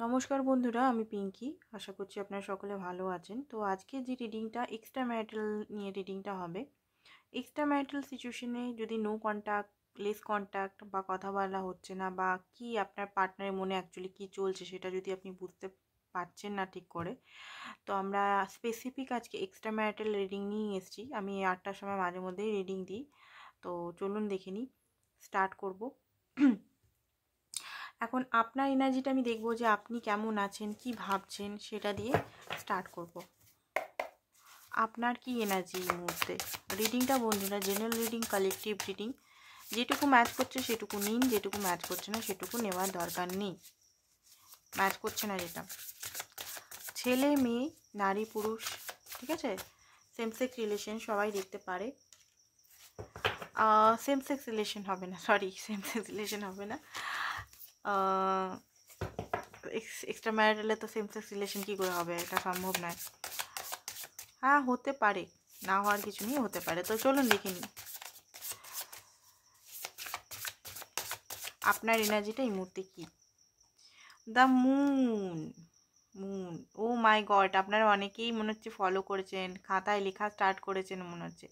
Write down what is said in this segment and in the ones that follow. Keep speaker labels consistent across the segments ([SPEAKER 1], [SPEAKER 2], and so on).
[SPEAKER 1] নমস্কার বন্ধুরা, আমি পিঙ্কি। আশা করছি আপনারা সকলে ভালো আছেন। তো আজকে যে রিডিংটা এক্সট্রা ম্যারিটাল নিয়ে রিডিংটা হবে। এক্সট্রা ম্যারিটাল সিচুয়েশনে যদি নো কন্ট্যাক্ট, লেস কন্ট্যাক্ট বা কথা বলা হচ্ছে না, বা কি আপনার পার্টনারের মনে অ্যাকচুয়ালি কী চলছে সেটা যদি আপনি বুঝতে পারছেন না ঠিক করে, তো আমরা স্পেসিফিক আজকে এক্সট্রা ম্যারিটাল রিডিং নিয়ে এসেছি। আমি 8টার সময় মাঝে মধ্যেই রিডিং দিই। তো চলুন দেখে নিই, স্টার্ট করব। এখন আপনার এনার্জিটা আমি দেখব যে আপনি কেমন আছেন, কি ভাবছেন, সেটা দিয়ে স্টার্ট করব। আপনার কি এনার্জি এই মুহূর্তে? রিডিংটা বন্ধুরা জেনারেল রিডিং, কালেকটিভ রিডিং। যেটুকু ম্যাচ করছে সেটুকু নিন, যেটুকু ম্যাচ করছে না সেটুকু নেওয়ার দরকার নেই। ম্যাচ করছে না যেটা, ছেলে মেয়ে, নারী পুরুষ, ঠিক আছে, সেম সেক্স রিলেশন সবাই দেখতে পারে। সেম সেক্স রিলেশন হবে না, সরি, সেম সেক্স রিলেশন হবে না। এক্সট্রা ম্যারিটালে তো সেম সেক্স রিলেশন কী করে হবে, এটা সম্ভব নয়। হ্যাঁ, হতে পারে, না হওয়ার কিছু নেই, হতে পারে। তো চলুন দেখে নিই আপনার এনার্জিটা এই মুহূর্তে কী। The moon. Moon, oh my god, আপনারা অনেকেই মনে হচ্ছে ফলো করেছেন, খাতায় লেখা স্টার্ট করেছেন মনে হচ্ছে।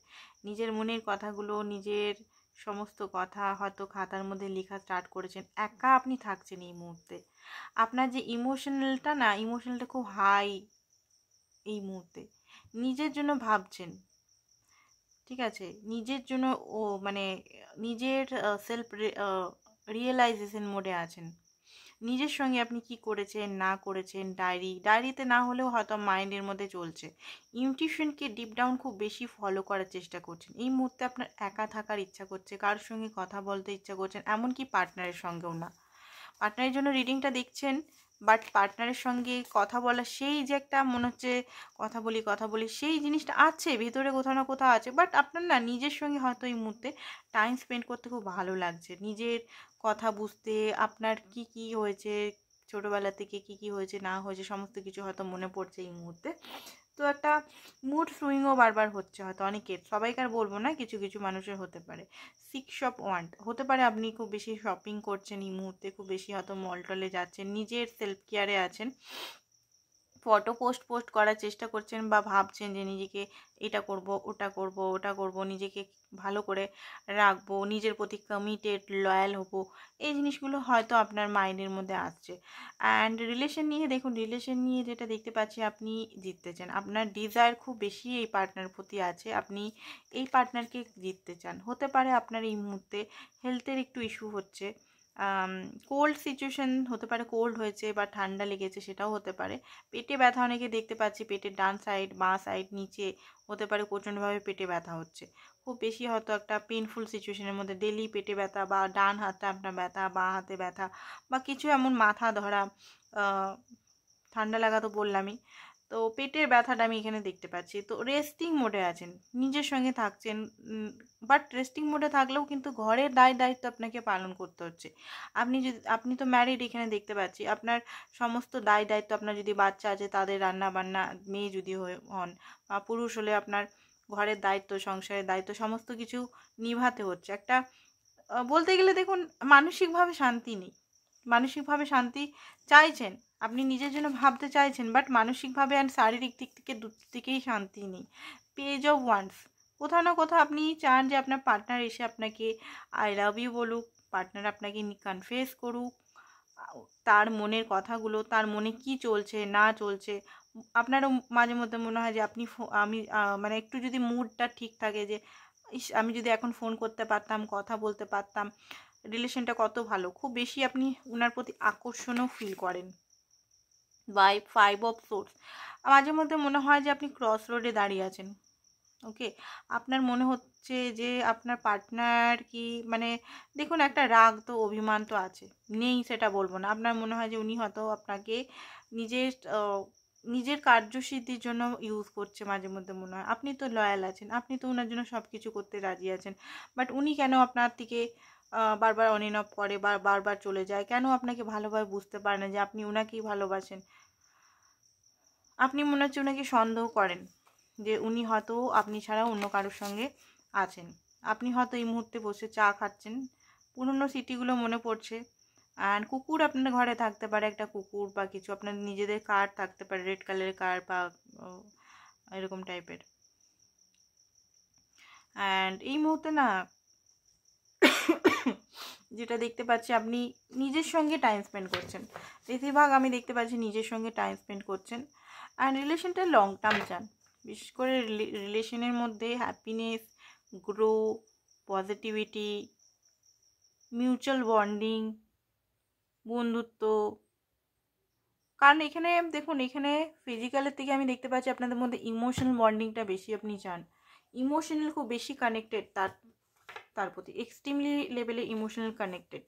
[SPEAKER 1] নিজের মনের কথাগুলো, নিজের সমস্ত কথা হয়তো খাতার মধ্যে লেখা স্টার্ট করেছেন। একা আপনি থাকছেন এই মুহূর্তে। আপনার যে ইমোশনালটা না, ইমোশনালটা খুব হাই এই মুহূর্তে। নিজের জন্য ভাবছেন, ঠিক আছে, নিজের জন্য, ও মানে নিজের সেলফ রিয়েলাইজেশন মোডে আছেন। নিজের সঙ্গে আপনি কি করেছেন না করেছেন, ডায়েরিতে না হলেও হয়তো মাইন্ডের মধ্যে চলছে। ইনটিউশনকে ডিপ ডাউন খুব বেশি ফলো করার চেষ্টা করছেন। এই মুহূর্তে আপনার একা থাকার ইচ্ছা করছে, কারোর সঙ্গে কথা বলতে ইচ্ছা করছেন, এমনকি পার্টনারের সঙ্গেও না। পার্টনারের জন্য রিডিংটা দেখছেন, বাট পার্টনারের সঙ্গে কথা বলা, সেই যে একটা মনে হচ্ছে কথা বলি সেই জিনিসটা আছে ভেতরে, কোথাও না কোথাও আছে, বাট আপনার না নিজের সঙ্গে হয়তো এই মুহূর্তে টাইম স্পেন্ড করতে খুব ভালো লাগছে। নিজের কথা বুঝতে, আপনার কি কি হয়েছে ছোটোবেলা থেকে, কি কি হয়েছে না হয়েছে সমস্ত কিছু হয়তো মনে পড়ছে এই মুহূর্তে। তো একটা মুড সুইংও বারবার হচ্ছে হয়তো অনেকের, সবাইকার বলবো না, কিছু কিছু মানুষের হতে পারে। 6 অফ ওয়ান্ড হতে পারে আপনি খুব বেশি শপিং করছেন এই মুহূর্তে, খুব বেশি হয়তো মল টলে যাচ্ছেন, নিজের সেলফ কেয়ারে আছেন, ফটো পোস্ট করার চেষ্টা করছেন, বা ভাবছেন যে নিজেকে এটা করব, ওটা করব, নিজেকে ভালো করে রাখবো, নিজের প্রতি কমিটেড, লয়াল হব। এই জিনিসগুলো হয়তো আপনার মাইন্ডের মধ্যে আসছে। অ্যান্ড রিলেশন নিয়ে দেখুন, রিলেশন নিয়ে যেটা দেখতে পাচ্ছি, আপনি জিততে চান। আপনার ডিজায়ার খুব বেশি এই পার্টনার প্রতি আছে, আপনি এই পার্টনারকে জিততে চান। হতে পারে আপনার এই মুহূর্তে হেলথের একটু ইস্যু হচ্ছে, কোল্ড সিচুয়েশন হতে পারে, কোল্ড হয়েছে বা ঠান্ডা লেগেছে, সেটাও হতে পারে। পেটে ব্যথা অনেকে দেখতে পাচ্ছি, পেটের ডান সাইড, বাঁ সাইড, নিচে হতে পারে প্রচণ্ডভাবে পেটে ব্যথা হচ্ছে। খুব বেশি হয়তো একটা পেনফুল সিচুয়েশনের মধ্যে, ডেলি পেটে ব্যথা, বা ডান হাতটা আপনার ব্যথা, বাঁ হাতে ব্যথা, বা কিছু এমন মাথা ধরা, ঠান্ডা লাগা তো বললামই। তো পেটের ব্যথাটা আমি এখানে দেখতে পাচ্ছি। তো রেস্টিং মোডে আছেন, নিজের সঙ্গে থাকছেন, বাট রেস্টিং মোডে থাকলেও কিন্তু ঘরের দায়িত্ব আপনাকে পালন করতে হচ্ছে। আপনি তো ম্যারিড এখানে দেখতে পাচ্ছি, আপনার সমস্ত দায়িত্ব, আপনার যদি বাচ্চা আছে তাদের রান্না বান্না, মেয়ে যদি হন বা পুরুষ হলে আপনার ঘরের দায়িত্ব, সংসারের দায়িত্ব, সমস্ত কিছু নিভাতে হচ্ছে। একটা বলতে গেলে দেখুন, মানসিকভাবে শান্তি নেই। মানসিকভাবে শান্তি চাইছেন, আপনি নিজের জন্য ভাবতে চাইছেন, বাট মানসিকভাবে অ্যান্ড শারীরিক দিক থেকে দিকেই শান্তি নেই। পেজ অফ ওয়ান্স, কোথাও না কোথাও আপনি চান যে আপনার পার্টনার এসে আপনাকে আই লাভ ইউ বলুক, পার্টনার আপনাকে কনফেস করুক তার মনের কথাগুলো, তার মনে কি চলছে না চলছে। আপনারও মাঝে মধ্যে মনে হয় যে আমি মানে একটু যদি মুডটা ঠিক থাকে, যে ইস, আমি যদি এখন ফোন করতে পারতাম, কথা বলতে পারতাম, রিলেশনটা কত ভালো। খুব বেশি আপনি ওনার প্রতি আকর্ষণও ফিল করেন। 5 অফ সোর্স, মাঝে মধ্যে মনে হয় যে আপনি ক্রস রোডে দাঁড়িয়ে আছেন। ওকে, আপনার মনে হচ্ছে যে আপনার পার্টনার কি, মানে দেখুন, একটা রাগ তো, অভিমান তো আছে, নেই সেটা বলবো না। আপনার মনে হয় যে উনি হয়তো আপনাকে নিজের নিজের কার্যসিদ্ধির জন্য ইউজ করছে। মাঝে মধ্যে মনে হয় আপনি তো লয়াল আছেন, আপনি তো ওনার জন্য সব কিছু করতে রাজি আছেন, বাট উনি কেন আপনার থেকে বারবার অন অ্যান্ড অফ করে, বা বারবার চলে যায়, কেন আপনাকে ভালোভাবে বুঝতে পারে না যে আপনি ওনাকেই ভালোবাসেন। আপনি মনে হচ্ছে ওনাকে সন্দেহ করেন যে উনি হয়তো আপনি ছাড়া অন্য কারোর সঙ্গে আছেন। আপনি হয়তো এই মুহূর্তে বসে চা খাচ্ছেন, পুরনো স্মৃতিগুলো মনে পড়ছে, অ্যান্ড কুকুর আপনার ঘরে থাকতে পারে, একটা কুকুর বা কিছু আপনার নিজেদের কার থাকতে পারে, রেড কালারের কার বা এরকম টাইপের। অ্যান্ড এই মুহূর্তে না যেটা দেখতে পাচ্ছি, আপনি নিজের সঙ্গে টাইম স্পেন্ড করছেন, বেশিরভাগ আমি দেখতে পাচ্ছি নিজের সঙ্গে টাইম স্পেন্ড করছেন। অ্যান্ড রিলেশনটা লং টার্ম চান, বিশেষ করে রিলেশনের মধ্যে happiness, grow, positivity, mutual bonding, বন্ধুত্ব। কারণ এখানে দেখুন, এখানে ফিজিক্যালের থেকে আমি দেখতে পাচ্ছি আপনাদের মধ্যে ইমোশনাল বন্ডিংটা বেশি আপনি চান, ইমোশনাল খুব বেশি কানেক্টেড তার প্রতি, এক্সট্রিমলি লেভেলে ইমোশনাল কানেক্টেড।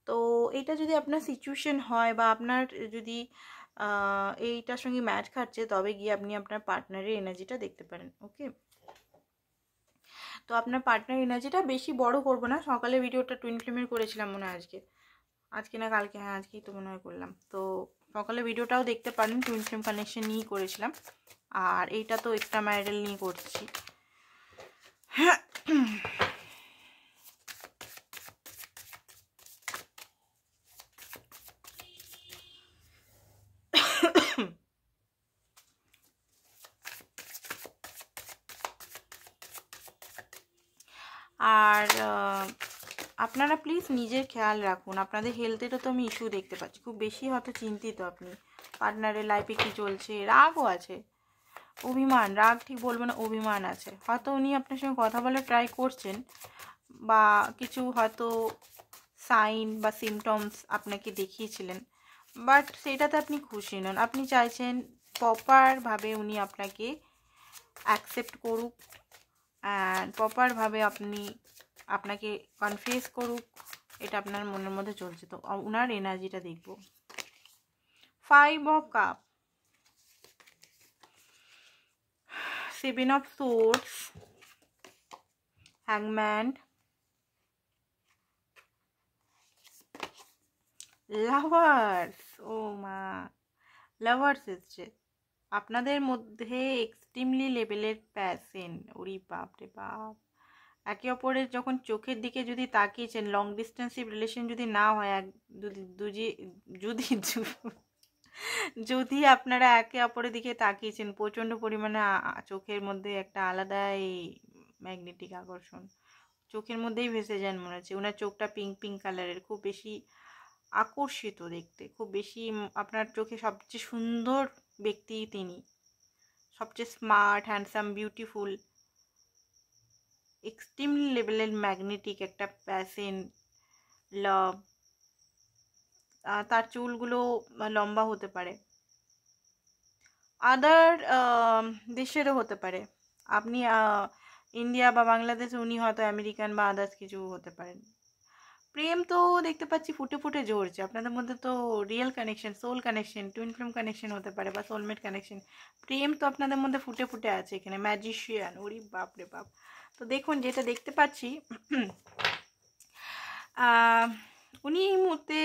[SPEAKER 1] তো এটা যদি আপনার সিচুয়েশন হয় বা আপনার যদি এইটার সঙ্গে ম্যাচ খাচ্ছে, তবে গিয়ে আপনি আপনার পার্টনারের এনার্জিটা দেখতে পারেন। ওকে, তো আপনার পার্টনার এনার্জিটা বেশি বড় করবো না। সকালে ভিডিওটা টুইন ফ্লেমের করেছিলাম মনে হয়, আজকে না কালকে, হ্যাঁ আজকেই তো মনে হয় করলাম। তো সকালে ভিডিওটাও দেখতে পারেন, টুইন ফ্লেম কানেকশন নিয়েই করেছিলাম, আর এইটা তো এক্সট্রা ম্যারিটাল নিয়ে করছি। আর আপনারা প্লিজ নিজের খেয়াল রাখুন, আপনাদের হেলথেরও তো আমি ইস্যু দেখতে পাচ্ছি, খুব বেশি হয়তো চিন্তিত আপনি, পার্টনারের লাইফে কী চলছে, রাগও আছে, অভিমান, রাগ ঠিক বলবো না, অভিমান আছে, হয়তো উনি আপনার সঙ্গে কথা বলে ট্রাই করছেন, বা কিছু হয়তো সাইন বা সিমটমস আপনাকে দেখিয়েছিলেন, বাট সেটাতে আপনি খুশি নন, আপনি চাইছেন প্রপারভাবে উনি আপনাকে অ্যাকসেপ্ট করুক, অ্যান্ড প্রপারভাবে আপনাকে কনফেস করুক, এটা আপনার মনের মধ্যে চলছে। তো ওনার এনার্জিটা দেখব। 5 অফ কাপ, 7 অফ সোর্ডস, হ্যাংম্যান, লাভার্স। ও মা, লাভার্স এসছে, আপনাদের মধ্যে এক্সট্রিমলি লেভেলের প্যাশন। ওরে বাপ রে বাপ, একে অপরের যখন চোখের দিকে যদি তাকিয়েছেন, লং ডিস্টেন্সিভ রিলেশন যদি না হয়, যদি আপনারা একে অপরের দিকে তাকিয়েছেন, প্রচণ্ড পরিমাণে চোখের মধ্যে একটা আলাদাই ম্যাগনেটিক আকর্ষণ, চোখের মধ্যেই ভেসে যান মনে হচ্ছে। ওনার চোখটা পিঙ্ক পিঙ্ক কালারের, খুব বেশি আকর্ষিত দেখতে, খুব বেশি আপনার চোখে সবচেয়ে সুন্দর ব্যক্তি তিনি, সবচেয়ে স্মার্ট, হ্যান্ডসাম, বিউটিফুল, এক্সট্রিমলি লেভেলের ম্যাগনেটিক একটা প্যাশন, লাভ। তার চুলগুলো লম্বা হতে পারে, আদার দেশেরও হতে পারে, আপনি ইন্ডিয়া বা বাংলাদেশ, উনি হয়তো আমেরিকান বা আদার্স কিছু হতে পারেন। প্রেম তো দেখতে পাচ্ছি ফুটে ফুটে ঝরছে আপনাদের মধ্যে, তো real connection, soul connection, twin flame connection হতে পারে, বা সোলমেট কানেকশন, প্রেম তো আপনাদের মধ্যে ফুটে ফুটে আছে এখানে। ম্যাজিশিয়ান, ওরি বাপ রে বাপ। তো দেখুন, যেটা দেখতে পাচ্ছি, উনি এই মুহূর্তে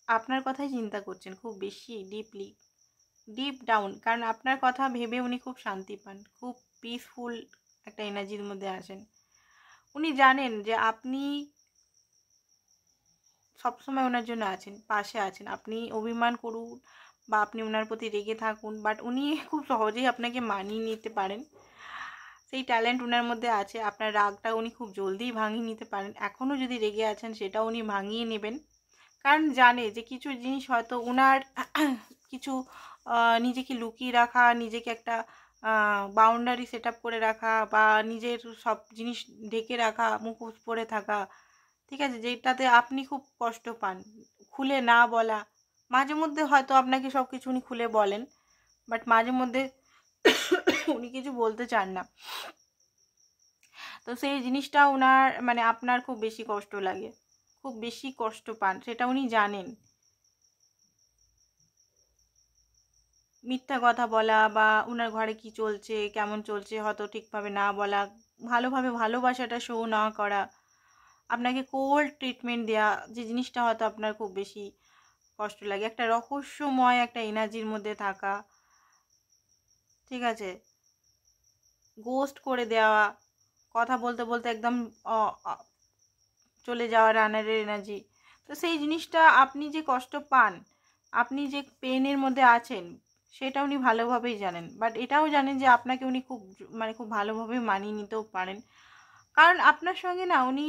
[SPEAKER 1] আপনার কথাই চিন্তা করছেন খুব বেশি ডিপ ডাউন, কারণ আপনার কথা ভেবে উনি খুব শান্তি পান, খুব পিসফুল একটা এনার্জির মধ্যে আসেন। উনি জানেন যে আপনি সবসময় ওনার জন্য আছেন, পাশে আছেন, আপনি অভিমান করুন বা আপনি ওনার প্রতি রেগে থাকুন, বাট উনি খুব সহজেই আপনাকে মানিয়ে নিতে পারেন, সেই ট্যালেন্ট ওনার মধ্যে আছে। আপনার রাগটা উনি খুব জলদিই ভাঙিয়ে নিতে পারেন, এখনও যদি রেগে আছেন সেটা উনি ভাঙিয়ে নেবেন, কারণ জানে যে কিছু জিনিস হয়তো ওনার কিছু নিজেকে লুকিয়ে রাখা, নিজেকে একটা বাউন্ডারি সেট আপ করে রাখা, বা নিজের সব জিনিস ঢেকে রাখা, মুখোশ পরে থাকা, ঠিক আছে, যেটাতে আপনি খুব কষ্ট পান, খুলে না বলা। মাঝে মধ্যে হয়তো আপনাকে সব কিছু উনি খুলে বলেন, বাট মাঝে মধ্যে উনি কিছু বলতে চান না, তো সেই জিনিসটা ওনার মানে আপনার খুব বেশি কষ্ট লাগে, খুব বেশি কষ্ট পান, সেটা উনি জানেন। মিথ্যা কথা বলা বা ওনার ঘরে কি চলছে, কেমন চলছে হয়তো ঠিকভাবে না বলা, ভালোভাবে ভালোবাসাটা শো না করা, আপনাকে কোল্ড ট্রিটমেন্ট দেওয়া, যে জিনিসটা হয়তো আপনার খুব বেশি কষ্ট লাগে, একটা রহস্যময় একটা এনার্জির মধ্যে থাকা, ঠিক আছে, গোস্ট করে দেওয়া, কথা বলতে বলতে একদম চলে যাওয়া, রানারের এনার্জি। তো সেই জিনিসটা আপনি যে কষ্ট পান, আপনি যে পেনের মধ্যে আছেন, সেটা উনি ভালোভাবেই জানেন। বাট এটাও জানেন যে আপনাকে উনি খুব ভালোভাবে মানিয়ে নিতেও পারেন। কারণ আপনার সঙ্গে না উনি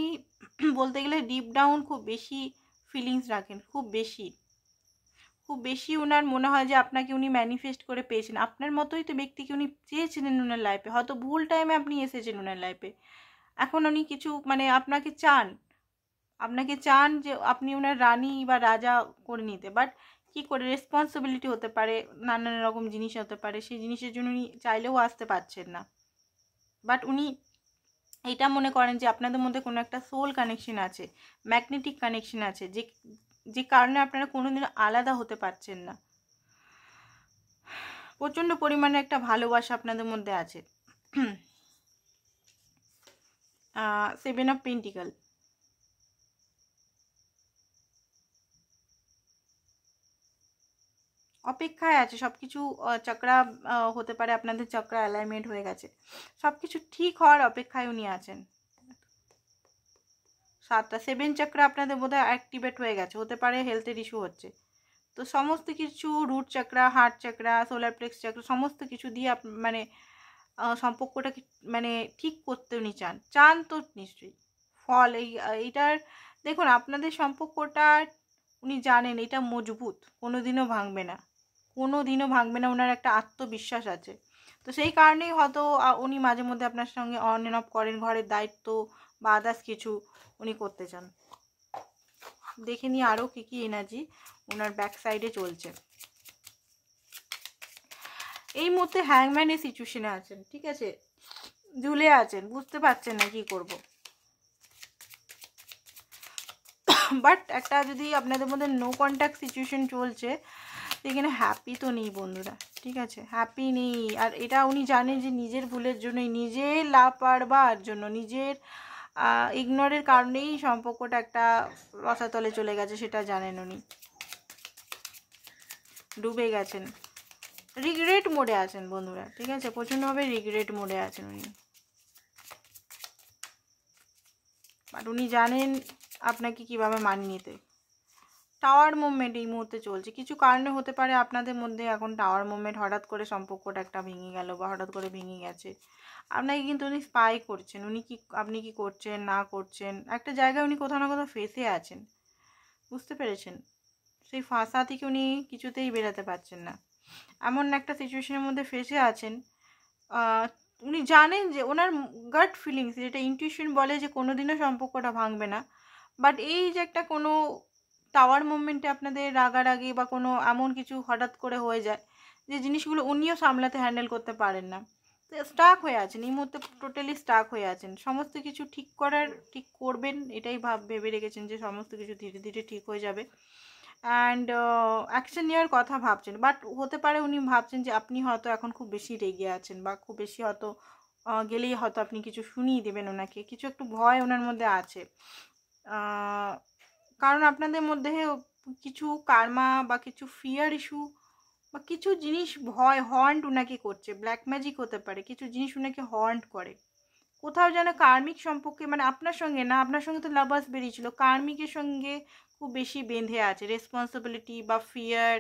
[SPEAKER 1] বলতে গেলে ডিপ ডাউন খুব বেশি ফিলিংস রাখেন, খুব বেশি ওনার মনে হয় যে আপনাকে উনি ম্যানিফেস্ট করে পেয়েছেন। আপনার মতোই তো ব্যক্তিকে উনি চেয়েছিলেন ওনার লাইফে, হয়তো ভুল টাইমে আপনি এসেছেন ওনার লাইফে। এখন উনি কিছু আপনাকে চান যে আপনি ওনার রানী বা রাজা করে নিতে। বাট কি করে, রেসপন্সিবিলিটি হতে পারে, নানান রকম জিনিস হতে পারে, সেই জিনিসের জন্য উনি চাইলেও আসতে পারছেন না। বাট উনি এটা মনে করেন যে আপনাদের মধ্যে কোনো একটা সোল কানেকশন আছে, ম্যাগনেটিক কানেকশন আছে, যে কারণে আপনারা কোনোদিনও আলাদা হতে পারছেন না। প্রচণ্ড পরিমাণে একটা ভালোবাসা আপনাদের মধ্যে আছে। 7 অফ পেন্টিকল, অপেক্ষায় আছে সব কিছু। চক্রা হতে পারে, আপনাদের চক্রা অ্যালাইনমেন্ট হয়ে গেছে, সব কিছু ঠিক হওয়ার অপেক্ষায় উনি আছেন। 7 চক্র আপনাদের বোধহয় অ্যাক্টিভেট হয়ে গেছে, হতে পারে হেলথের ইস্যু হচ্ছে। তো সমস্ত কিছু root chakra, heart chakra, solar plexus chakra, সমস্ত কিছু দিয়ে সম্পর্কটাকে ঠিক করতে উনি চান তো নিশ্চয়ই। ফল এইটার দেখুন, আপনাদের সম্পর্কটা উনি জানেন এটা মজবুত, কোনোদিনও ভাঙবে না, ওনার একটা আত্মবিশ্বাস আছে। তো সেই কারণেই হয়তো উনি মাঝে মধ্যে আপনার সঙ্গে অন এন্ড অফ করেন, ঘরের দায়িত্ব বা আদার্স কিছু উনি করতে চান। দেখে নিই আরও কী এনার্জি ওনার ব্যাক সাইডে চলছে। এই মুহূর্তে হ্যাংম্যানের সিচুয়েশনে আছেন, ঠিক আছে, ঝুলে আছেন, বুঝতে পারছেন না কি করব। বাট একটা যদি আপনাদের মধ্যে নো কন্ট্যাক্ট সিচুয়েশন চলছে, এখানে হ্যাপি তো নেই বন্ধুরা, ঠিক আছে, হ্যাপি নেই। আর এটা উনি জানেন যে নিজের ভুলের জন্যই, নিজের লাপরওয়াহির জন্য, নিজের ইগনোরের কারণেই সম্পর্কটা একটা রসাতলে চলে গেছে, সেটা জানেন উনি। ডুবে গেছেন, রিগ্রেট মোডে আছেন বন্ধুরা, ঠিক আছে, প্রচণ্ডভাবে রিগ্রেট মোডে আছেন উনি। বাট উনি জানেন আপনাকে কিভাবে মানিয়ে নিতে। টাওয়ার মুভমেন্ট এই মুহূর্তে চলছে, কিছু কারণে হতে পারে আপনাদের মধ্যে এখন টাওয়ার মুভমেন্ট, হঠাৎ করে সম্পর্কটা একটা ভেঙে গেল বা হঠাৎ করে ভেঙে গেছে। আপনাকে কিন্তু উনি স্পাই করছেন, আপনি কি করছেন না করছেন, একটা জায়গায় উনি কোথাও না কোথাও ফেঁসে আছেন, বুঝতে পেরেছেন? সেই ফাঁসা থেকে উনি কিছুতেই বেরোতে পারছেন না, এমন একটা সিচুয়েশনের মধ্যে ফেঁসে আছেন। উনি জানেন যে ওনার গাট ফিলিংস, যেটা ইনটিউশন বলে যে কোনোদিনও সম্পর্কটা ভাঙবে না। বাট এই যে একটা কোনো টাওয়ার মুভমেন্টে আপনাদের রাগারাগি বা কোনো এমন কিছু হঠাৎ করে হয়ে যায়, যে জিনিসগুলো উনিও সামলাতে হ্যান্ডেল করতে পারেন না, স্টাক হয়ে আছেন এই মুহূর্তে, টোটালি স্টাক হয়ে আছেন। সমস্ত কিছু ঠিক করবেন এটাই ভেবে রেখেছেন যে সমস্ত কিছু ধীরে ধীরে ঠিক হয়ে যাবে। অ্যান্ড অ্যাকশন নেওয়ার কথা ভাবছেন। বাট হতে পারে উনি ভাবছেন যে আপনি হয়তো এখন খুব বেশি রেগে আছেন, বা খুব বেশি হয়তো গেলেই হয়তো আপনি কিছু শুনিয়ে দেবেন ওনাকে, কিছু একটু ভয় ওনার মধ্যে আছে। কারণ আপনাদের মধ্যে কিছু কার্মা বা কিছু ফিয়ার ইস্যু বা কিছু জিনিস ভয় হন্ট ওনাকে করছে, ব্ল্যাক ম্যাজিক হতে পারে, কিছু জিনিস ওনাকে হন্ট করে। কোথাও যেন কার্মিক সম্পর্কে, আপনার সঙ্গে না, আপনার সঙ্গে তো লাভার্স বেরিয়েছিল, কার্মিকের সঙ্গে খুব বেশি বেঁধে আছে, রেসপন্সিবিলিটি বা ফিয়ার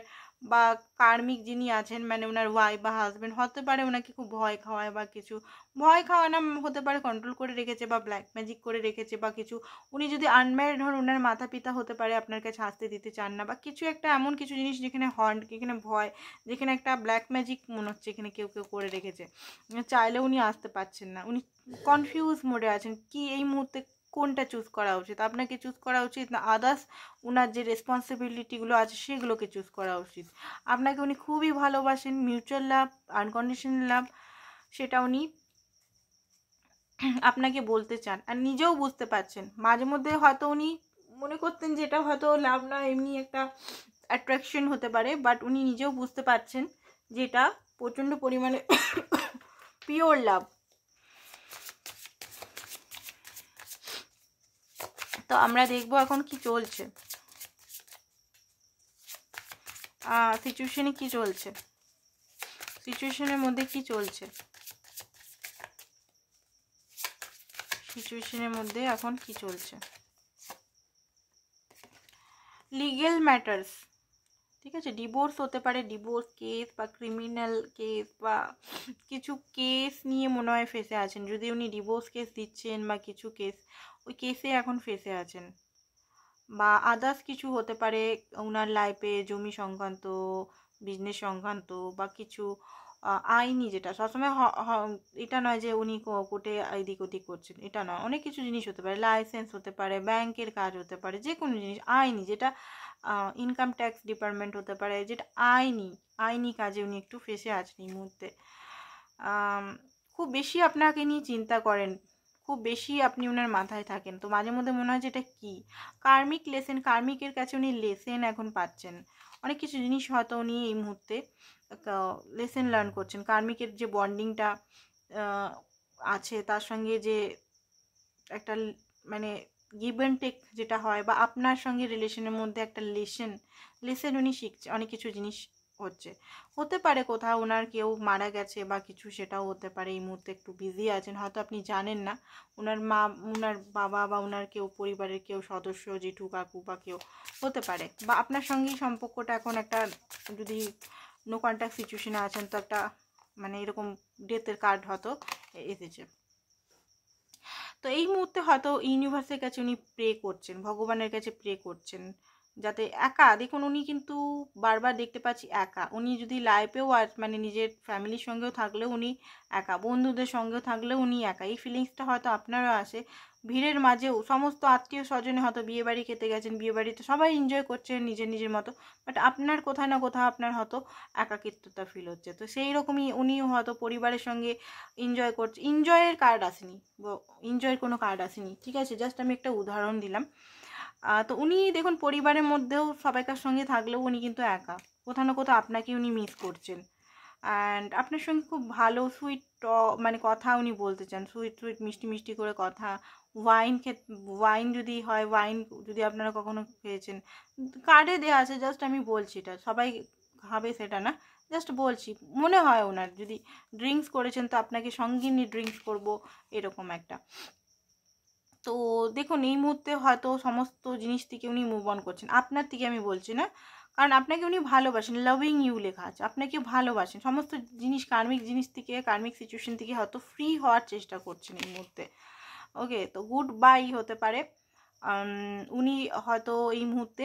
[SPEAKER 1] বা কার্মিক যিনি আছেন ওনার ওয়াইফ বা হাজব্যান্ড হতে পারে ওনাকে খুব ভয় খাওয়ায়, বা কিছু ভয় খাওয়ানো হতে পারে, কন্ট্রোল করে রেখেছে বা ব্ল্যাক ম্যাজিক করে রেখেছে, বা কিছু উনি যদি আনম্যারিড হন ওনার মাতা পিতা হতে পারে আপনার কাছে আসতে দিতে চান না, বা কিছু একটা এমন কিছু জিনিস যেখানে হন্ট, যেখানে ভয়, যেখানে একটা ব্ল্যাক ম্যাজিক মনে হচ্ছে এখানে কেউ করে রেখেছে, চাইলে উনি আসতে পারছেন না, উনি কনফিউজ মোডে আছেন কি এই মুহূর্তে কোনটা চুজ করা উচিত, আপনাকে চুজ করা উচিত না আদার্স ওনার যে রেসপন্সিবিলিটিগুলো আছে সেগুলোকে চুজ করা উচিত। আপনাকে উনি খুবই ভালোবাসেন, মিউচুয়াল লাভ, আনকন্ডিশনাল লাভ, সেটা উনি আপনাকে বলতে চান, আর নিজেও বুঝতে পারছেন। মাঝে মধ্যে হয়তো উনি মনে করতেন যে এটা হয়তো লাভ না, এমনি একটা অ্যাট্রাকশন হতে পারে, বাট উনি নিজেও বুঝতে পারছেন যে এটা প্রচণ্ড পরিমাণে পিওর লাভ। তো আমরা দেখবো এখন কি চলছে, সিচুয়েশনে কি চলছে, সিচুয়েশনের মধ্যে কি চলছে, সিচুয়েশনের মধ্যে এখন কি চলছে। লিগেল ম্যাটার্স, ঠিক আছে, ডিভোর্স হতে পারে, ডিভোর্স কেস বা ক্রিমিনাল কেস বা কিছু কেস নিয়ে মনে হয় ফেসে আছেন। যদি উনি ডিভোর্স কেস দিচ্ছেন বা কিছু কেস, ওই কেসে এখন ফেসে আছেন, বা আদার্স কিছু হতে পারে ওনার লাইফে, জমি সংক্রান্ত, বিজনেস সংক্রান্ত বা কিছু আইনি, যেটা সবসময় এটা নয় যে উনি কোর্টে এদিক ওদিক করছেন, এটা নয়, অনেক কিছু জিনিস হতে পারে, লাইসেন্স হতে পারে, ব্যাংকের কাজ হতে পারে, যে কোনো জিনিস আইনি, যেটা ইনকাম ট্যাক্স ডিপার্টমেন্ট হতে পারে, যেটা আইনি আইনি কাজে উনি একটু ফেসে আছেন এই মুহূর্তে। খুব বেশি আপনাকে নিয়ে চিন্তা করেন, খুব বেশি আপনি ওনার মাথায় থাকেন, তো মাঝে মধ্যে মনে হয় যে এটা কী, কার্মিক লেসেন, কার্মিকের কাছে উনি লেসেন এখন পাচ্ছেন, অনেক কিছু জিনিস হয়তো উনি এই মুহূর্তে লেসেন লার্ন করছেন। কার্মিকের যে বন্ডিংটা আছে, তার সঙ্গে যে একটা মানে গিভ অ্যান্ড টেক যেটা হয়, বা আপনার সঙ্গে রিলেশনের মধ্যে একটা লেসেন উনি শিখছে, অনেক কিছু জিনিস হতে পারে কোথাও ওনার কেউ মারা গেছে বা কিছু, সেটাও হতে পারে। এই মুহূর্তে একটু বিজি আছেন, হয়তো আপনি জানেন না, ওনার মা, ওনার বাবা বা ওনার কেউ পরিবারের কেউ সদস্য, জেঠু কাকু বা কেউ হতে পারে, বা আপনার সঙ্গেই সম্পর্কটা এখন একটা, যদি নো কন্ট্যাক্ট সিচুয়েশনে আছেন, তো একটা মানে এরকম ডেথের কার্ড হয়তো এসেছে। তো এই মুহূর্তে হয়তো ইউনিভার্সের কাছে উনি প্রে করছেন, ভগবানের কাছে প্রে করছেন, যাতে একা, দেখুন উনি কিন্তু বারবার দেখতে পাচ্ছি একা, উনি যদি লাইফেও মানে নিজের ফ্যামিলির সঙ্গেও থাকলেও উনি একা, বন্ধুদের সঙ্গেও থাকলেও উনি একা, এই ফিলিংসটা হয়তো আপনারও আসে। ভিড়ের মাঝেও সমস্ত আত্মীয় স্বজনে হয়তো বিয়েবাড়ি খেতে গেছেন, বিয়েবাড়িতে সবাই এনজয় করছেন নিজের নিজের মতো, বাট আপনার কোথাও না কোথাও আপনার হয়তো একাকিত্বতা ফিল হচ্ছে। তো সেই রকমই উনিও হয়তো পরিবারের সঙ্গে এনজয় করছে, এনজয়ের কার্ড আসেনি, এনজয়ের কোনো কার্ড আসেনি, ঠিক আছে, জাস্ট আমি একটা উদাহরণ দিলাম। তো উনি দেখুন পরিবারের মধ্যেও সবাইকার সঙ্গে থাকলেও উনি কিন্তু একা, কোথাও না কোথাও আপনাকে উনি মিস করছেন। অ্যান্ড আপনার সঙ্গে খুব ভালো সুইট মানে কথা উনি বলতে চান, সুইট সুইট মিষ্টি মিষ্টি করে কথা। ওয়াইন যদি হয়, ওয়াইন যদি আপনারা কখনো খেয়েছেন, কার্ডে দেওয়া আছে, জাস্ট আমি বলছি, এটা সবাই খাবে সেটা না, জাস্ট বলছি, মনে হয় ওনার যদি ড্রিঙ্কস করেছেন তো আপনাকে সঙ্গে নিয়ে ড্রিঙ্কস করবো, এরকম একটা। তো দেখুন এই মুহূর্তে হয়তো সমস্ত জিনিস থেকে উনি মুভ অন করছেন, আপনার থেকে আমি বলছি না, কারণ আপনাকে উনি ভালোবাসেন, লাভিং ইউ লেখা আছে, আপনাকে ভালোবাসেন, সমস্ত জিনিস কার্মিক জিনিস থেকে, কার্মিক সিচুয়েশন থেকে হয়তো ফ্রি হওয়ার চেষ্টা করছেন এই মুহূর্তে। ওকে, তো গুড বাই হতে পারে, উনি হয়তো এই মুহূর্তে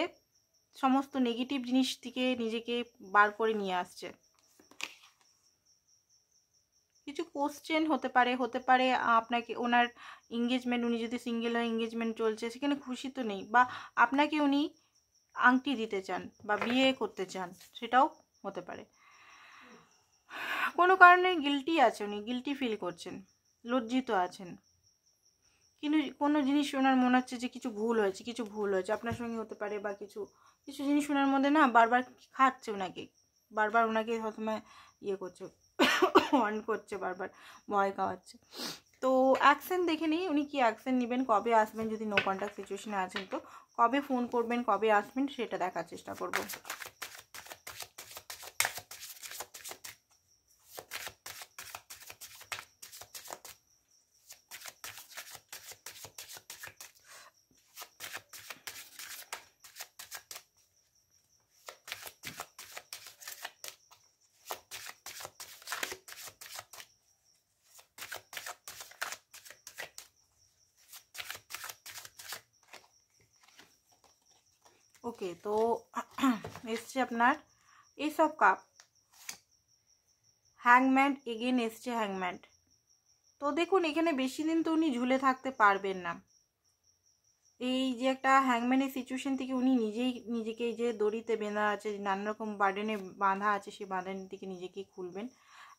[SPEAKER 1] সমস্ত নেগেটিভ জিনিস থেকে নিজেকে বার করে নিয়ে আসছে। কিছু কোশ্চেন হতে পারে আপনাকে ওনার এঙ্গেজমেন্ট, উনি যদি সিঙ্গেল হয়, এঙ্গেজমেন্ট চলছে, সেখানে খুশি তো নেই, বা আপনাকে উনি আংটি দিতে চান বা বিয়ে করতে চান, সেটাও হতে পারে। কোনো কারণে গিল্টি আছে, উনি গিল্টি ফিল করছেন, লজ্জিত আছেন, কিন্তু কোনো জিনিস ওনার মনে হচ্ছে যে কিছু ভুল হয়েছে আপনার সঙ্গে হতে পারে, বা কিছু কিছু জিনিস ওনার মধ্যে না বারবার খাচ্ছে ওনাকে, বারবার ওনাকে সবসময় ইয়ে করছে, অন করছে, বারবার ভয় খাওয়াচ্ছে। তো অ্যাকশন দেখে নিই উনি কি অ্যাকশন নেবেন, কবে আসবেন, যদি নো কন্ট্যাক্ট সিচুয়েশনে আছেন তো কবে ফোন করবেন, কবে আসবেন, সেটা দেখার চেষ্টা করব। ওকে, তো এসছে আপনার এইসব কাপ, হ্যাংম্যান, এগেন এসছে হ্যাংম্যান। তো দেখুন এখানে বেশি দিন তো উনি ঝুলে থাকতে পারবেন না, এই যে একটা হ্যাংম্যানের সিচুয়েশন থেকে উনি নিজেকে যে দড়িতে বেঁধা আছে, নানা রকম বার্ডেনে বাঁধা আছে, সেই বাঁধেন থেকে নিজেকে খুলবেন।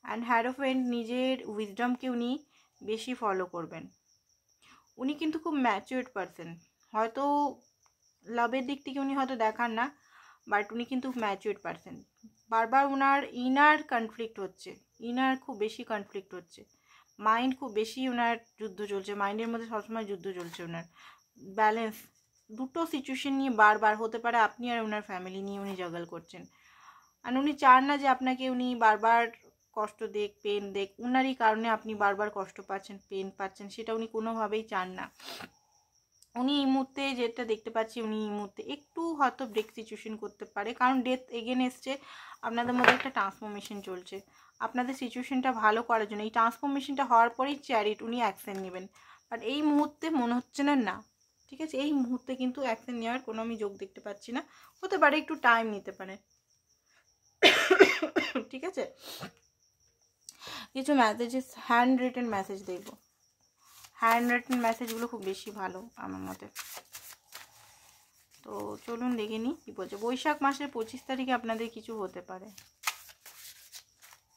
[SPEAKER 1] অ্যান্ড হ্যারোফেন্ট, নিজের উইজডমকে উনি বেশি ফলো করবেন। উনি কিন্তু খুব ম্যাচিওর্ড পারসন, হয়তো লাভের দিক থেকে উনি হয়তো দেখান না, বাট উনি কিন্তু ম্যাচিওর্ড পারসন। বারবার ওনার ইনার কনফ্লিক্ট হচ্ছে, ইনার খুব বেশি কনফ্লিক্ট হচ্ছে, মাইন্ড খুব বেশি ওনার যুদ্ধ চলছে, মাইন্ডের মধ্যে সবসময় যুদ্ধ চলছে ওনার। ব্যালেন্স, দুটো সিচুয়েশন নিয়ে বারবার, হতে পারে আপনি আর ওনার ফ্যামিলি নিয়ে উনি জাগল করছেন, আর উনি চান না যে আপনাকে উনি বারবার কষ্ট দেখ, পেন দেখ, উনারই কারণে আপনি বারবার কষ্ট পাচ্ছেন, পেন পাচ্ছেন, সেটা উনি কোনোভাবেই চান না। উনি এই মুহূর্তে যেটা দেখতে পাচ্ছি, উনি এই মুহূর্তে একটু হয়তো ব্রেক সিচুয়েশন করতে পারে, কারণ ডেথ এগেন এসছে। আপনাদের মধ্যে একটা ট্রান্সফরমেশন চলছে, আপনাদের সিচুয়েশনটা ভালো করার জন্য। এই ট্রান্সফরমেশনটা হওয়ার পরেই চ্যারিট উনি অ্যাকশন নেবেন, বাট এই মুহূর্তে মনে হচ্ছে না। না, ঠিক আছে, এই মুহূর্তে কিন্তু অ্যাকশন নেওয়ার কোনো আমি যোগ দেখতে পাচ্ছি না। হতে পারে একটু টাইম নিতে পারে, ঠিক আছে। কিছু মেসেজেস, হ্যান্ড রিটেন মেসেজ দেখবো। হ্যান্ড রিটেন মেসেজগুলো খুব বেশি ভালো আমার মতে। তো চলুন দেখে নিই কী বলছে। বৈশাখ মাসের 25 তারিখে আপনাদের কিছু হতে পারে।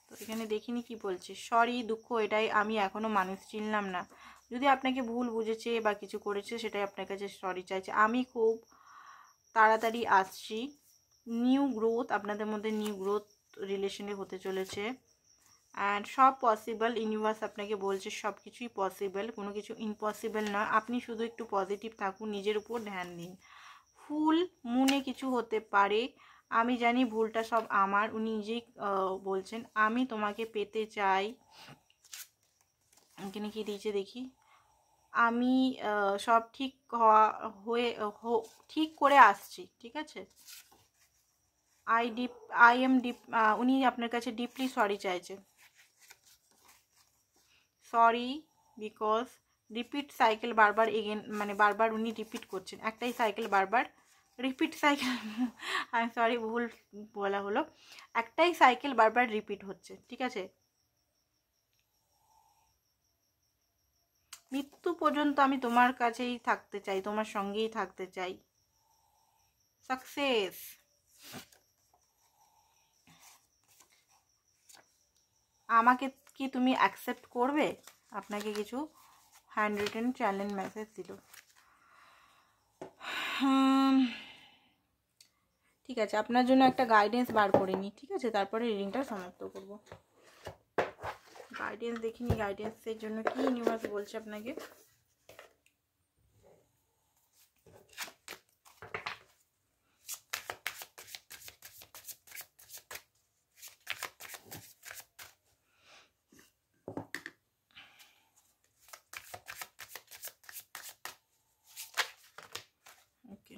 [SPEAKER 1] তো এখানে দেখিনি কি বলছে। সরি, দুঃখ, এটাই আমি এখনও মানুষ চিনলাম না। যদি আপনাকে ভুল বুঝেছে বা কিছু করেছে, সেটাই আপনার কাছে সরি চাইছে। আমি খুব তাড়াতাড়ি আসছি। নিউ গ্রোথ, আপনাদের মধ্যে নিউ গ্রোথ রিলেশনে হতে চলেছে। অ্যান্ড সব পসিবল, ইউনিভার্স আপনাকে বলছে সব কিছুই পসিবল, কোনো কিছু ইম্পসিবল নয়। আপনি শুধু একটু পজিটিভ থাকুন, নিজের উপর ধ্যান দিন। ফুল মুনে কিছু হতে পারে, আমি জানি ভুলটা সব আমার। উনি নিজেই বলছেন আমি তোমাকে পেতে চাই। এখানে কি দিয়েছে দেখি। আমি সব ঠিক ঠিক করে আসছি, ঠিক আছে। আই এম ডিপ, উনি আপনার কাছে ডিপলি সরি চাইছে। সরি বিকজ রিপিট সাইকেল বারবার এগেন, মানে বারবার উনি রিপিট করছেন একটাই সাইকেল বারবার রিপিট সাইকেল। আমি সরি, ভুল বলা হলো। একটাই সাইকেল বারবার রিপিট হচ্ছে, ঠিক আছে। মৃত্যু পর্যন্ত আমি তোমার কাছেই থাকতে চাই, তোমার সঙ্গেই থাকতে চাই। সাকসেস। আমাকে কি তুমি অ্যাকসেপ্ট করবে? আপনাকে কিছু হ্যান্ড রিটেন চ্যালেঞ্জ মেসেজ দিল। ঠিক আছে, আপনার জন্য একটা গাইডেন্স বার করে নিই, ঠিক আছে, তারপরে রিডিংটা সমাপ্ত করব। গাইডেন্স দেখিনি, গাইডেন্সের জন্য কি ইউনিভার্স বলছে আপনাকে। ওকে,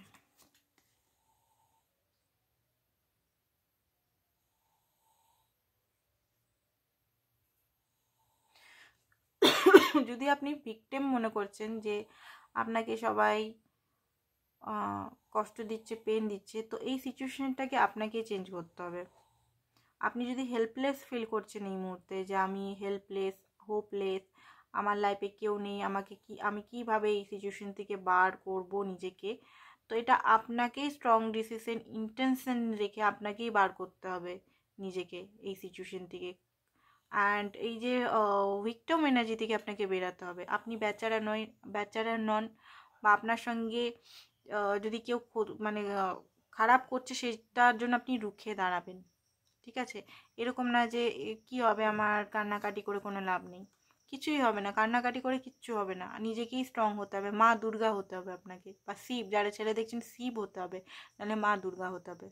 [SPEAKER 1] যদি আপনি ভিকটিম মনে করছেন যে আপনাকে সবাই কষ্ট দিচ্ছে, পেন দিচ্ছে, তো এই সিচুয়েশনটাকে আপনাকে চেঞ্জ করতে হবে। আপনি যদি হেল্পলেস ফিল করছেন এই মুহূর্তে, যে আমি হেল্পলেস, হোপলেস, আমার লাইফে কেউ নেই, আমি কিভাবে এই সিচুয়েশন থেকে বার করব নিজেকে, তো এটা আপনাকেই স্ট্রং ডিসিশন ইন্টেনশন রেখে আপনাকেই বার করতে হবে নিজেকে এই সিচুয়েশন থেকে। অ্যান্ড এই যে ভিক্টিম এনার্জি থেকে আপনাকে বেরাতে হবে। আপনি বেচারা নন, বা আপনার সঙ্গে যদি কেউ মানে খারাপ করছে, সেটার জন্য আপনি রুখে দাঁড়াবেন, ঠিক আছে। এরকম না যে কি হবে, আমার কান্নাকাটি করে কোনো লাভ নেই, কিছুই হবে না, কান্নাকাটি করে কিচ্ছু হবে না। নিজেকেই স্ট্রং হতে হবে, মা দুর্গা হতে হবে আপনাকে, বা শিব, যারা ছেলে দেখছেন শিব হতে হবে, নাহলে মা দুর্গা হতে হবে।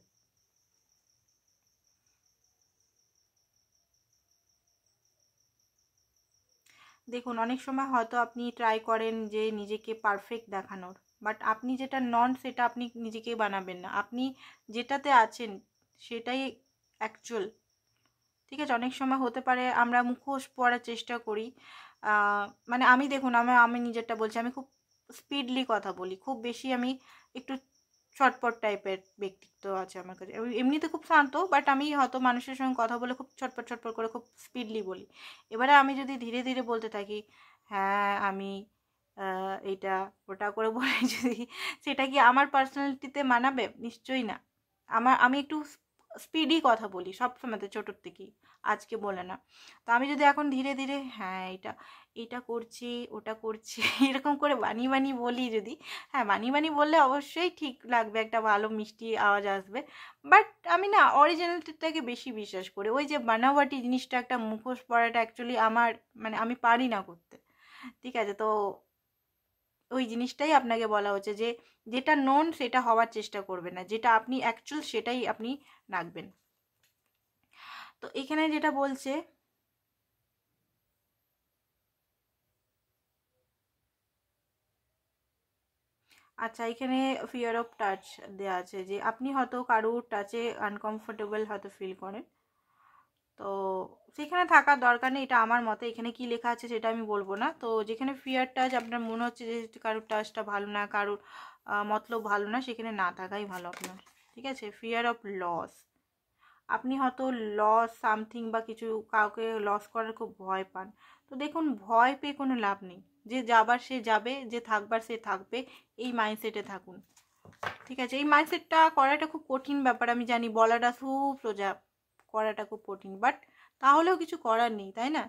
[SPEAKER 1] দেখুন, অনেক সময় হয়তো আপনি ট্রাই করেন যে নিজেকে পারফেক্ট দেখানোর, বাট আপনি যেটা নন সেটা আপনি নিজেকে বানাবেন না। আপনি যেটাতে আছেন সেটাই অ্যাকচুয়াল, ঠিক আছে। অনেক সময় হতে পারে আমরা মুখোশ পরার চেষ্টা করি, মানে আমি দেখুন, আমি নিজেরটা বলছি, আমি খুব স্পিডলি কথা বলি, খুব বেশি আমি একটু ছটপট টাইপের ব্যক্তিত্ব আছে আমার কাছে। এমনিতে খুব শান্ত, বাট আমি হয়তো মানুষের সঙ্গে কথা বলে খুব ছটপট ছটপট করে খুব স্পিডলি বলি। এবারে আমি যদি ধীরে ধীরে বলতে থাকি, হ্যাঁ আমি এইটা ওটা করে বলে, যদি সেটা কি আমার পার্সোনালিটিতে মানাবে? নিশ্চয়ই না। আমি একটু স্পিডি কথা বলি সবসময়, ছোটোর থেকেই, আজকে বলে না। তো আমি যদি এখন ধীরে ধীরে হ্যাঁ এটা করছি, ওটা করছি, এরকম করে বানিয়ে বানিয়ে বলি, যদি হ্যাঁ বানিয়ে বানিয়ে বললে অবশ্যই ঠিক লাগবে, একটা ভালো মিষ্টি আওয়াজ আসবে। বাট আমি না অরিজিনালিটিটাকে বেশি বিশ্বাস করি। ওই যে বানাওয়াটি জিনিসটা, একটা মুখোশ পরাটা অ্যাকচুয়ালি আমার, মানে আমি পারি না করতে, ঠিক আছে। তো ওই জিনিসটাই আপনাকে বলা হচ্ছে যে যেটা নন সেটা হওয়ার চেষ্টা করবেন না, যেটা আপনি অ্যাকচুয়াল সেটাই আপনি রাখবেন। তো এখানে যেটা বলছে, আচ্ছা, এখানে ফিয়ার অফ টাচ দেওয়া আছে যে আপনি হয়তো কারোর টাচে আনকমফোর্টেবল হয়তো ফিল করেন, তো সেখানে থাকার দরকার নেই, এটা আমার মতে। এখানে কি লেখা আছে সেটা আমি বলবো না। তো যেখানে ফিয়ার টাচ আপনার মনে হচ্ছে যে কারোর টাচটা ভালো না, কারোর মতলব ভালো না, সেখানে না থাকাই ভালো আপনার। ঠিক আছে, ফিয়ার অফ লস, আপনি হয়তো লস সামথিং বা কিছু কাউকে লস করার খুব ভয় পান। তো দেখুন, ভয় পেয়ে কোনো লাভ নেই। যে যাবার সে যাবে, যে থাকবার সে থাকবে, এই মাইন্ডসেটে থাকুন। ঠিক আছে, এই মাইন্ডসেটটা করাটা খুব কঠিন ব্যাপার, আমি জানি, বলাটা খুব সোজা, করাটা খুব কঠিন, বাট তাহলেও কিছু করার নেই, তাই না?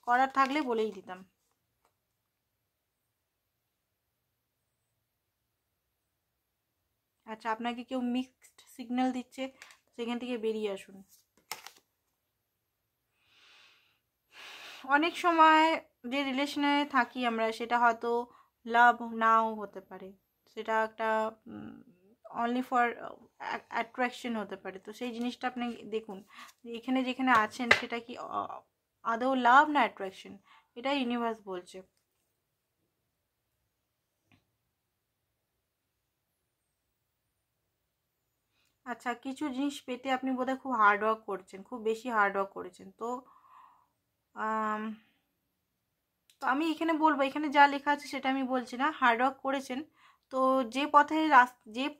[SPEAKER 1] করার থাকলে বলেই দিতাম। আচ্ছা, আপনাকে কেউ মিক্সড সিগন্যাল দিচ্ছে, সেখান থেকে বেরিয়ে আসুন। অনেক সময় যে রিলেশনে থাকি আমরা, সেটা হয়তো লাভ নাও হতে পারে, সেটা একটা অনলি ফর অ্যাট্রাকশন হতে পারে। তো সেই জিনিসটা আপনি দেখুন, এখানে যেখানে আছেন সেটা কি আদৌ লাভ না অ্যাট্রাকশন, এটাই ইউনিভার্স বলছে। আচ্ছা, কিছু জিনিস পেতে আপনি বোধহয় খুব হার্ড ওয়ার্ক করছেন, খুব বেশি হার্ড ওয়ার্ক করেছেন। তো আম, তো আমি এখানে বলবো, এখানে যা লেখা আছে সেটা আমি বলছি না, হার্ড ওয়ার্ক করেছেন। তো যে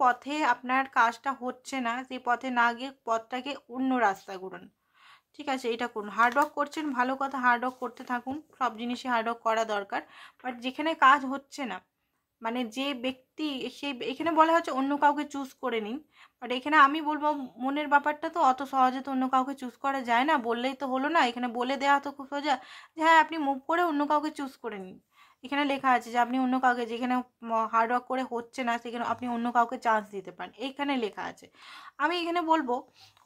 [SPEAKER 1] পথে আপনার কাজটা হচ্ছে না, সেই পথে না গিয়ে পথটাকে অন্য রাস্তা ঘুরুন। ঠিক আছে, এটা করুন। হার্ড ওয়ার্ক করছেন, ভালো কথা, হার্ড ওয়ার্ক করতে থাকুন, সব জিনিসই হার্ড ওয়ার্ক করা দরকার। বাট যেখানে কাজ হচ্ছে না, মানে যে ব্যক্তি, সেই এখানে বলা হচ্ছে অন্য কাউকে চুজ করে নিন, বাট এখানে আমি বলবো মনের ব্যাপারটা তো অত সহজে তো অন্য কাউকে চুজ করা যায় না, বললেই তো হলো না। এখানে বলে দেওয়া তো খুব সোজা যে হ্যাঁ আপনি মুভ করে অন্য কাউকে চুজ করে নিন। এখানে লেখা আছে যে আপনি অন্য কাউকে, যেখানে হার্ড ওয়ার্ক করে হচ্ছে না, সেখানে আপনি অন্য কাউকে চান্স দিতে পারেন, এইখানে লেখা আছে। আমি এখানে বলবো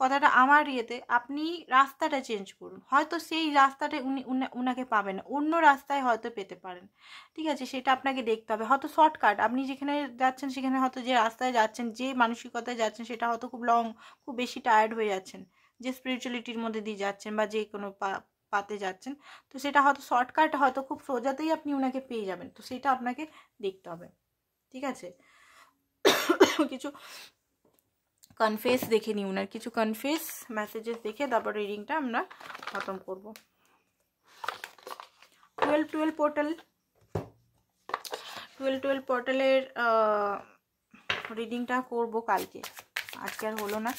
[SPEAKER 1] কথাটা আমার ইয়েতে, আপনি রাস্তাটা চেঞ্জ করুন, হয়তো সেই রাস্তাটা উনাকে পাবেন না, অন্য রাস্তায় হয়তো পেতে পারেন। ঠিক আছে, সেটা আপনাকে দেখতে হবে। হয়তো শর্টকাট, আপনি যেখানে যাচ্ছেন সেখানে হয়তো যে রাস্তায় যাচ্ছেন, যে মানসিকতায় যাচ্ছেন, সেটা হয়তো খুব লং, খুব বেশি টায়ার্ড হয়ে যাচ্ছেন, যে স্পিরিচুয়ালিটির মধ্যে দিয়ে যাচ্ছেন বা যে কোনো পাতে যাচ্ছেন, তো সেটা হয়তো শর্টকাট, হয়তো খুব সোজাতেই আপনি ওনাকে পেয়ে যাবেন, তো সেটা আপনাকে দেখতে হবে। ঠিক আছে, কিছু কনফেস দেখে নিই, ওনার কিছু কনফেস মেসেজেস দেখে তারপর রিডিংটা আমরা খতম করবো। 12 পোর্টাল, 12 পোর্টালের রিডিংটা করব কালকে, আজকে আর হলো না,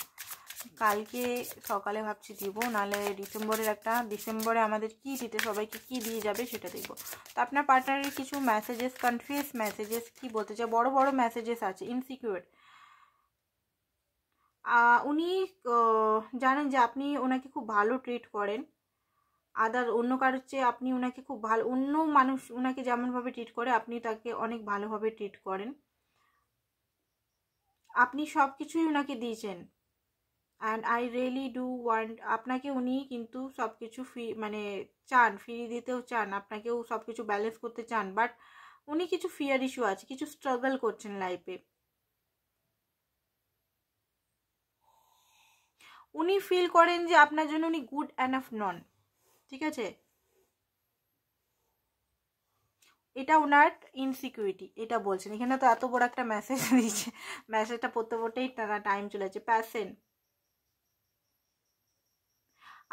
[SPEAKER 1] কালকে সকালে ভাবছি দিব, নাহলে ডিসেম্বরে আমাদের কি দিতে, সবাইকে কি দিয়ে যাবে সেটা দেখব। তো আপনার পার্টনারের কিছু মেসেজেস, কনফিউজ মেসেজেস, কি বলতে চাই, বড় বড় মেসেজেস আছে, ইনসিকিউর। উনি জানেন যে আপনি ওনাকে খুব ভালো ট্রিট করেন, অন্য কারোর চেয়ে আপনি ওনাকে খুব ভালো, অন্য মানুষ ওনাকে যেমনভাবে ট্রিট করে আপনি তাকে অনেক ভালোভাবে ট্রিট করেন, আপনি সব কিছুই ওনাকে দিয়েছেন। And I really do want, আপনাকে উনি কিন্তু সব কিছু মানে চান, ফিরিয়ে দিতেও চান, আপনাকেও সব কিছু ব্যালেন্স করতে চান, বাট উনি কিছু ফিয়ার ইস্যু আছে, কিছু স্ট্রাগল করছেন লাইফে। উনি ফিল করেন যে আপনার জন্য উনি গুড এনাফ নন। ঠিক আছে, এটা ওনার ইনসিকিউরিটি, এটা বলছেন। এখানে তো এত বড় একটা মেসেজ দিয়েছে, মেসেজটা পড়তে পড়তেই টাইম চলে যাচ্ছে। প্যাশন,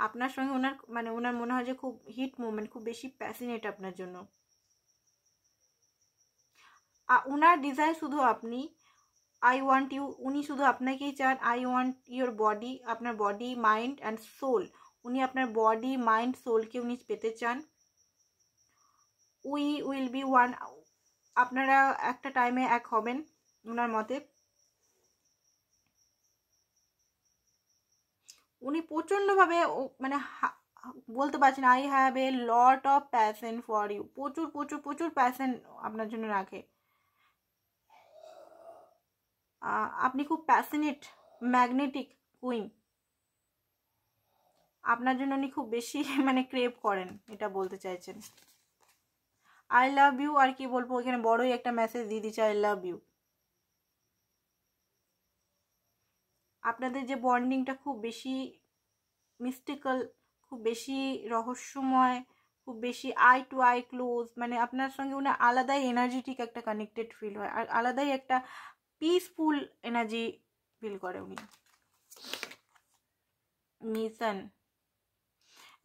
[SPEAKER 1] আপনার সঙ্গে ওনার মানে ওনার মনে হয় যে খুব হিট মুভমেন্ট, খুব বেশি প্যাশনেট আপনার জন্য। ওনার ডিজায়ার শুধু আপনি, আই ওয়ান্ট ইউ, উনি শুধু আপনাকেই চান। আই ওয়ান্ট ইউর বডি, আপনার বডি মাইন্ড অ্যান্ড সোল, উনি আপনার বডি মাইন্ড সোলকে উনি পেতে চান। উই উইল বি ওয়ান, আপনারা একটা টাইমে এক হবেন ওনার মতে। উনি প্রচণ্ডভাবে মানে বলতে পারছেন, I have a lot of passion for you, প্রচুর প্রচুর প্রচুর প্যাশন আপনার জন্য রাখে। আপনি খুব প্যাশনেট, ম্যাগনেটিক কুইন, আপনার জন্য উনি খুব বেশি মানে ক্রেভ করেন, এটা বলতে চাইছেন। আই লাভ ইউ, আর কি বলবো, এখানে বড়ই একটা মেসেজ দিয়ে দিচ্ছে, আই লাভ ইউ। আপনাদের যে বন্ডিংটা খুব বেশি মিস্টিক্যাল, খুব বেশি রহস্যময়, খুব বেশি আই টু আই ক্লোজ, মানে আপনার সঙ্গে উনি আলাদাই এনার্জেটিক একটা কানেক্টেড ফিল হয়, আর আলাদাই একটা পিসফুল এনার্জি ফিল করে উনি। মিশন,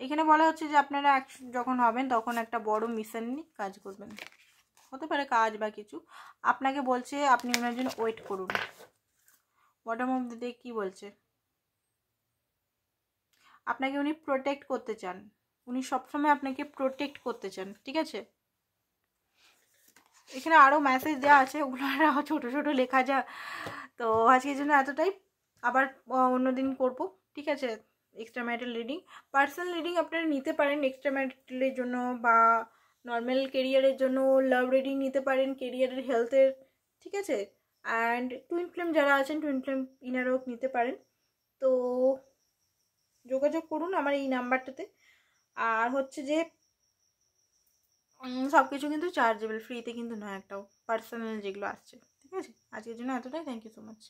[SPEAKER 1] এখানে বলা হচ্ছে যে আপনারা যখন হবেন তখন একটা বড় মিশন নিয়ে কাজ করবেন, হতে পারে কাজ বা কিছু। আপনাকে বলছে আপনি ওনার জন্য ওয়েট করুন। বটম অফ দ্য ডেক কি বলছে? আপনাকে উনি প্রোটেক্ট করতে চান, উনি সবসময় আপনাকে প্রোটেক্ট করতে চান, ঠিক আছে? এখানে আরও মেসেজ দেওয়া আছে, ওগুলো আর ছোটো ছোটো লেখা যা। তো আজকের জন্য এতটাই, আবার অন্যদিন করবো, ঠিক আছে? Extra marital reading, personal reading আপনারা নিতে পারেন এক্সট্রা ম্যারিটালের জন্য, বা নর্মাল কেরিয়ারের জন্য লাভ রিডিং নিতে পারেন, কেরিয়ারের হেলথের, ঠিক আছে? অ্যান্ড টুইন ফ্লেম যারা আছেন টুইন ফ্লেম ইনার ওয়ার্ক নিতে পারেন। তো যোগাযোগ করুন আমার এই নাম্বারটাতে। আর হচ্ছে যে সব কিছু কিন্তু চার্জেবল, ফ্রিতে কিন্তু নয় একটাও, পার্সোনাল যেগুলো আসছে, ঠিক আছে? আজকের জন্য এতটাই, থ্যাংক ইউ সো মাচ।